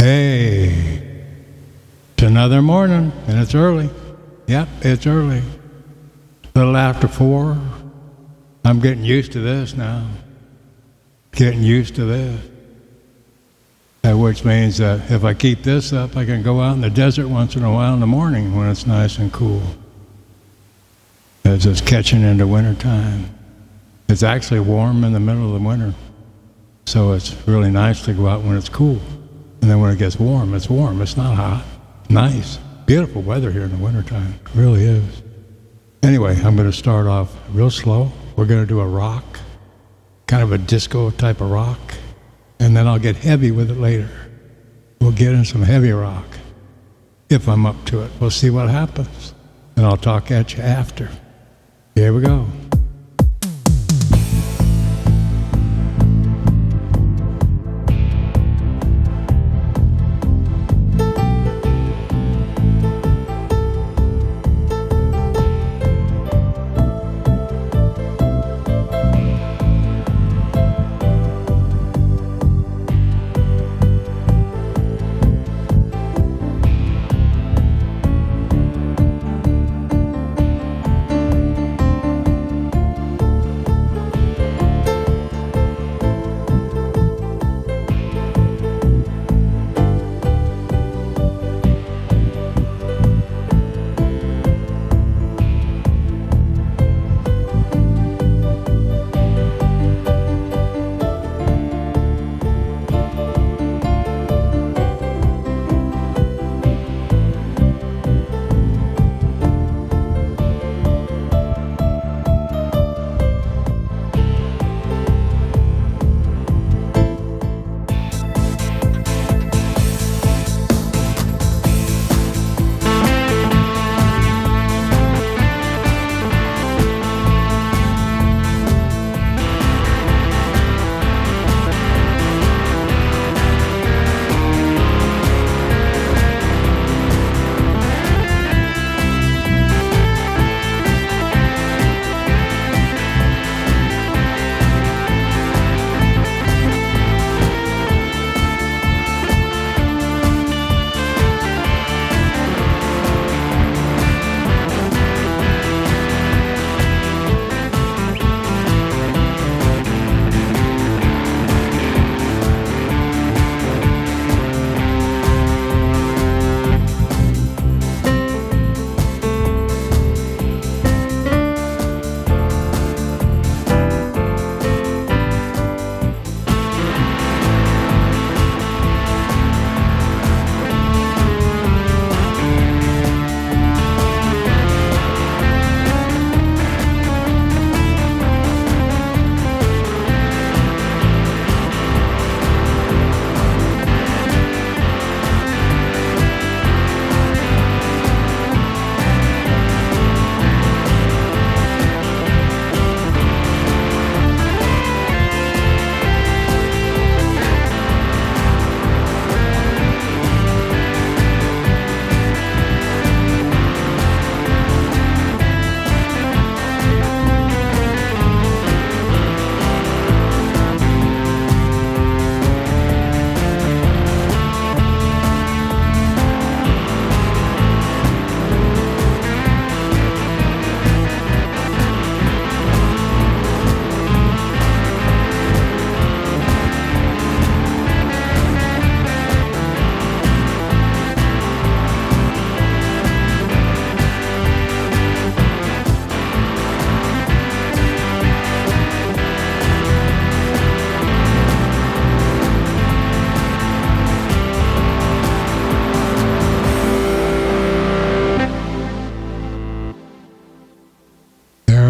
Hey, it's another morning, and it's early. Yep, it's early. A little after 4. I'm getting used to this now. Getting used to this. Which means that if I keep this up, I can go out in the desert once in a while in the morning when it's nice and cool. As it's catching into wintertime. It's actually warm in the middle of the winter. So it's really nice to go out when it's cool. And then when it gets warm, it's warm. It's not hot. Nice. Beautiful weather here in the wintertime. It really is. Anyway, I'm going to start off real slow. We're going to do a rock, kind of a disco type of rock. And then I'll get heavy with it later. We'll get in some heavy rock. If I'm up to it. We'll see what happens. And I'll talk at you after. Here we go.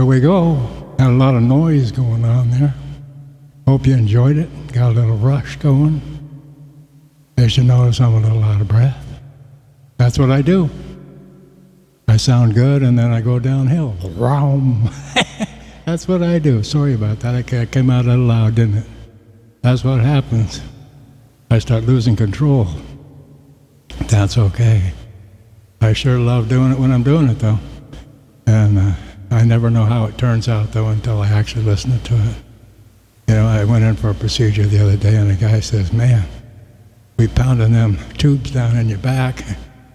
We go. Had a lot of noise going on there. Hope you enjoyed it. Got a little rush going. As you notice, I'm a little out of breath. That's what I do. I sound good, and then I go downhill. Vroom. That's what I do. Sorry about that. I came out a little loud, didn't it? That's what happens. I start losing control. That's okay. I sure love doing it when I'm doing it, though. And I never know how it turns out, though, until I actually listen to it. You know, I went in for a procedure the other day, and the guy says, "Man, We pounding them tubes down in your back.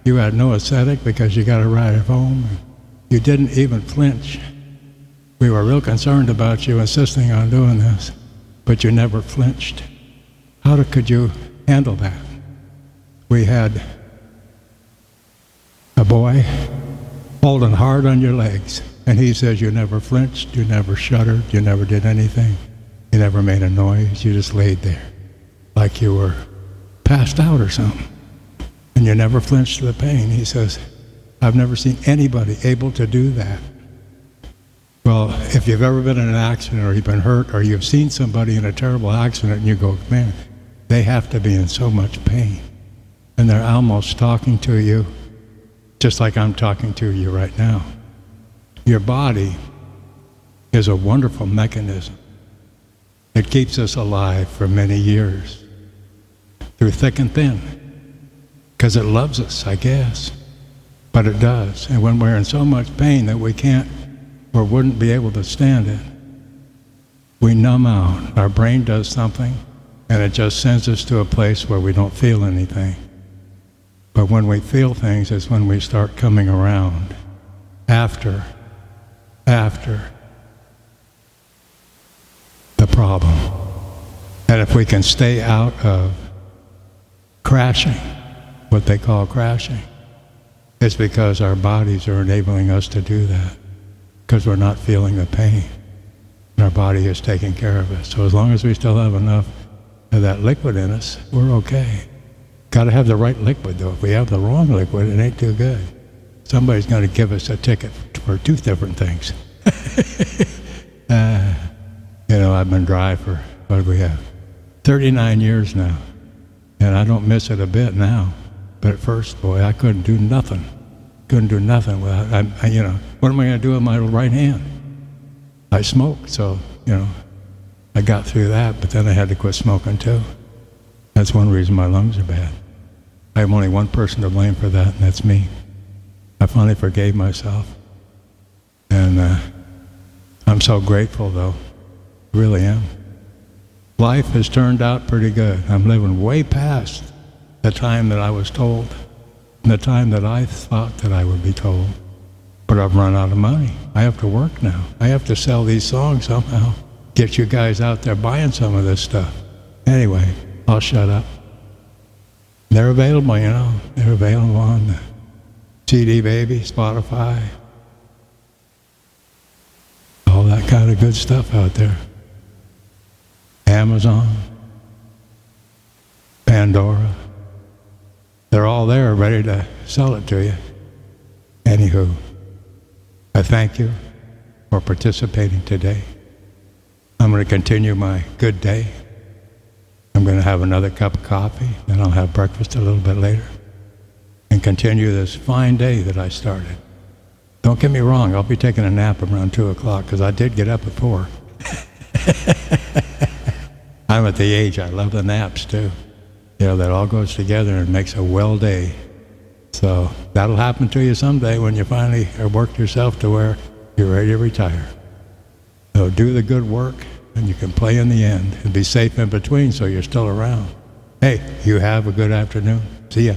You had no aesthetic because you got to ride home. You didn't even flinch. We were real concerned about you insisting on doing this, but you never flinched. How could you handle that? We had a boy holding hard on your legs, and he says you never flinched, you never shuddered, you never did anything. You never made a noise, you just laid there like you were passed out or something. And you never flinched to the pain. He says, I've never seen anybody able to do that. Well, if you've ever been in an accident or you've been hurt or you've seen somebody in a terrible accident and you go, man, they have to be in so much pain. And they're almost talking to you just like I'm talking to you right now. Your body is a wonderful mechanism. It keeps us alive for many years, through thick and thin, because it loves us, I guess. But it does. And when we're in so much pain that we can't or wouldn't be able to stand it, we numb out. Our brain does something, and it just sends us to a place where we don't feel anything. But when we feel things is when we start coming around after the problem. And if we can stay out of crashing, what they call crashing, it's because our bodies are enabling us to do that, because we're not feeling the pain. And our body is taking care of us. So as long as we still have enough of that liquid in us, we're okay. Got to have the right liquid, though. If we have the wrong liquid, it ain't too good. Somebody's going to give us a ticket for two different things. I've been dry for, what do we have, 39 years now. And I don't miss it a bit now. But at first, boy, I couldn't do nothing. Couldn't do nothing without, what am I going to do with my right hand? I smoked, so, I got through that, but then I had to quit smoking too. That's one reason my lungs are bad. I have only one person to blame for that, and that's me. I finally forgave myself. And I'm so grateful, though. I really am. Life has turned out pretty good. I'm living way past the time that I was told, and the time that I thought that I would be told. But I've run out of money. I have to work now. I have to sell these songs somehow. Get you guys out there buying some of this stuff. Anyway, I'll shut up. They're available, They're available on the CD Baby, Spotify, all that kind of good stuff out there. Amazon, Pandora. They're all there ready to sell it to you. Anywho, I thank you for participating today. I'm going to continue my good day. I'm going to have another cup of coffee, then I'll have breakfast a little bit later, and continue this fine day that I started. Don't get me wrong, I'll be taking a nap around 2 o'clock, because I did get up at 4. I'm at the age, I love the naps too. That all goes together and makes a well day. So that'll happen to you someday when you finally have worked yourself to where you're ready to retire. So do the good work, and you can play in the end and be safe in between so you're still around. Hey, you have a good afternoon. See ya.